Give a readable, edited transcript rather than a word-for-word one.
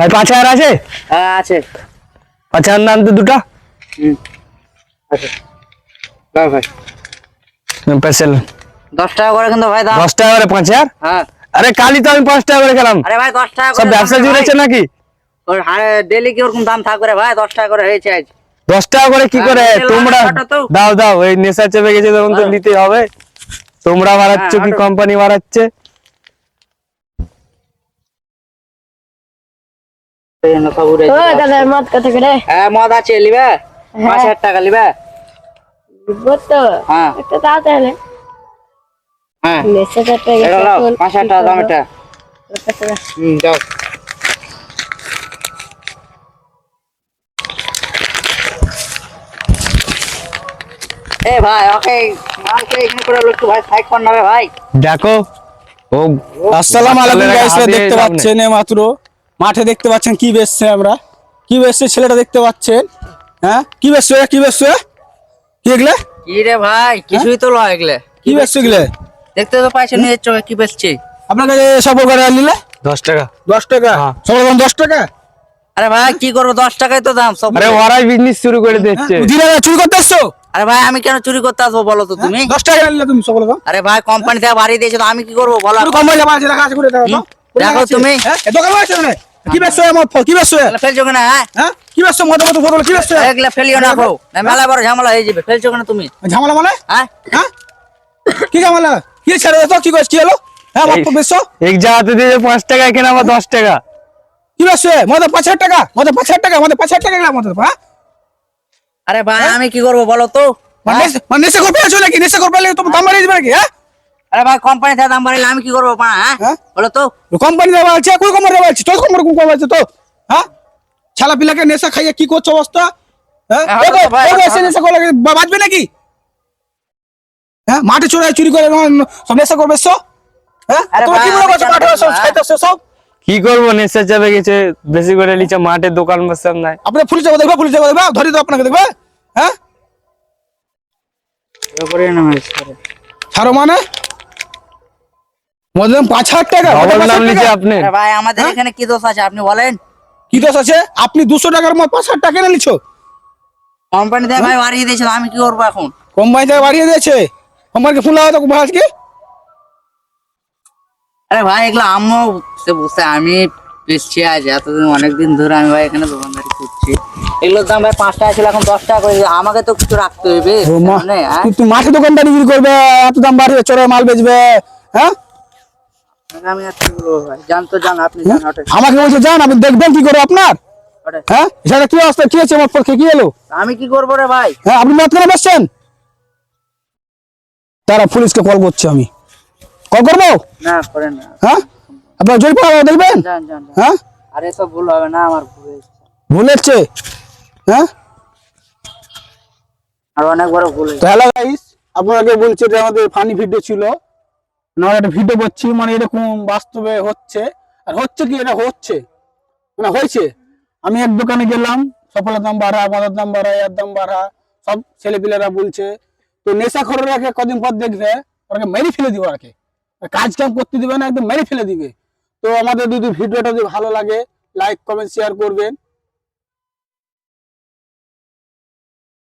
ভাই 5000 আছে? হ্যাঁ আছে। 5000 নাম তো দুটো। আচ্ছা দাও ভাই। পেসেল 10 টাকা করে কিন্তু ভাই দাম। 10 টাকা করে 5000? হ্যাঁ। আরে কালি তো আমি 5 টাকা করে খেলাম। আরে ভাই 10 টাকা করে সব ব্যবসা জুড়েছে নাকি? ওর ডেইলি কি ওরকম দাম থাকবে রে ভাই? 10 টাকা করে হয়েছে আজ। 10 টাকা করে কি করে তোমরা দাও দাও, এই নেশা চেপে গেছে তখন তো নিতে হবে। তোমরা বাড়াচ্ছ কি কোম্পানি বাড়াচ্ছে? দাদা মদ কত করে? হ্যাঁ মদ আছে লিবা? 5000 টাকা লিবা? তো হ্যাঁ একটা দাও তাহলে। হ্যাঁ নেশা চেপে এটা গেছে নাও এখন 5000 টাকা দাম এটা। যাও। এ ভাই ওকে মালকে এখানে করে একটু ভাই সাইড কর না রে ভাই। দেখো ও আসসালামু আলাইকুম গাইস, দেখতে পাচ্ছেন মাত্র মাঠে দেখতে পাচ্ছেন কি বেচছে, আমরা কি বেচছে ছেলেটা দেখতে পাচ্ছেন। হ্যাঁ কি বেচছে কি বেচছে কি এগুলা? কি রে ভাই কিছুই তো লয় এগুলা। কি বেচছে এগুলা? দেখতে তো পাইছেন নিজের চোখে কি বেচছে। আপনার কাছে সব করে নিলে 10 টাকা। 10 টাকা সবার দাম 10 টাকা? আরে ভাই কি করবো 10 টাকাই তো দাম সব। আরে ওরাই বিজনেস শুরু করে দিচ্ছে। দিরা চুরি করতে আসছো? আরে ভাই আমি কেন চুরি করতে আসবো বলো তো তুমি? 10 টাকা নিলে তুমি সকল দাম। আরে ভাই কোম্পানি থেকে বাড়ি দিয়েছো তো আমি কি করবো বলো? পুরো কোম্পানি যাবা আছে রাখা আছে করে দাও তো। দেখো তুমি এ দোকান আছে না? কি বেচছো আমার কি বেচছো? ফেলছো কেন? হ্যাঁ হ্যাঁ কি বেচছো মদ মদ বোতল কি বেচছো? এগুলা ফেলিও না গো, মেলা বড় ঝামেলা হয়ে যাবে। ফেলছো কেন তুমি? ঝামেলা মানে? হ্যাঁ হ্যাঁ কি ঝামেলা? কি ছেড়ে দাও কি কইছ কি হলো? হ্যাঁ মদ তো বেচছো? এক জায়গাতে দিয়ে 5 টাকা, এখানে আবার 10 টাকা। কি বেচছো? মদ 5000 টাকা, মদ 5000 টাকা, মদ 5000 টাকা গেলা মদ। হ্যাঁ আরে ভাই আমি কি করবো বলো তো? মানে নেশা করবে আছো নাকি? নেশা করবে তুমি দাম বাড়িয়ে দিবে নাকি? হ্যাঁ আরে ভাই কোম্পানি থেকে দাম বাড়াইলে আমি কি করবো পা? হ্যাঁ বলো তো? কোম্পানি দেওয়া আছে কোন কোম্পানি দেওয়া আছে? তোর কোম্পানি কোন কোম্পানি আছে তো? হ্যাঁ ছালা পিলাকে নেশা খাইয়ে কি করছো অবস্থা? হ্যাঁ এসে নেশা করলে বাঁচবে নাকি? হ্যাঁ মাঠে চোরাই চুরি করে সব নেশা করবে সব? হ্যাঁ তুমি কি মনে করছো মাঠে সব খাইতেছো সব? কি করবো, নেশা চেপে গেছে বেশি করে নিচে, মাঠে দোকান বসাম নাই। আপনি পুলিশ যাবো দেখবে, পুলিশ যাবো দেখবে, ধরি তো আপনাকে দেখবে। হ্যাঁ ছাড়ো মানে মধ্যে 5000 টাকা ডবল নাম নিচে আপনি। আরে ভাই আমাদের এখানে কি দোষ আছে আপনি বলেন? কি দোষ আছে? আপনি 200 টাকার মধ্যে 5000 টাকা কিনে নিছো। কোম্পানি থেকে ভাই বাড়িয়ে দিয়েছিল আমি কি করবো এখন? কোম্পানি থেকে বাড়িয়ে দিয়েছে। কোম্পানিকে ফোন লাগাও তো আজকে। আরে ভাই এগুলো আমিও বুঝতে বুঝতে আমি বেশি আজ এতদিন অনেকদিন ধরে আমি ভাই এখানে দোকানদারি করছি। এগুলোর দাম ভাই 5 টাকা ছিল এখন 10 টাকা করে দিয়েছে। আমাকে তো কিছু রাখতে হবে মানে। তুই মাঠে দোকানদারি করবে, এত দাম বাড়িয়ে চোরের মাল বেচবে? হ্যাঁ আমি আর কি বলবো ভাই, জান তো জান আপনি জান ওটা। আমাকে বলছে জান, আপনি দেখবেন কি করে আপনার? হ্যাঁ সেটা কি অবস্থা কি আছে? মদ পক্ষে কি এলো? আমি কি করবো রে ভাই? হ্যাঁ আপনি মদ কেন বেচছেন? তারা পুলিশকে কল করছে, আমি কল করবো। না করেন না। হ্যাঁ আপনার জরিমানা দেখবেন। জান জান। হ্যাঁ আরে সব ভুল হবে না, আমার ভুল হয়েছে। ভুল হচ্ছে। হ্যাঁ আর অনেক বড় ভুল হয়েছে। তো হ্যালো গাইস, আপনাকে বলছি যে আমাদের ফানি ভিডিও ছিল না, একটা ভিডিও করছি মানে এরকম বাস্তবে হচ্ছে। আর হচ্ছে কি, এটা হচ্ছে মানে হয়েছে। আমি এক দোকানে গেলাম, সফলের দাম বাড়া, মদের দাম বাড়া, এর দাম বাড়া, সব ছেলেপিলেরা বলছে। তো নেশাখোররা কদিন পর দেখবে ওরাকে মেরে ফেলে দিবে, ওরাকে কাজ কাম করতে দিবে না, একদম মেরে ফেলে দিবে। তো আমাদের যদি ভিডিওটা যদি ভালো লাগে লাইক কমেন্ট শেয়ার করবেন।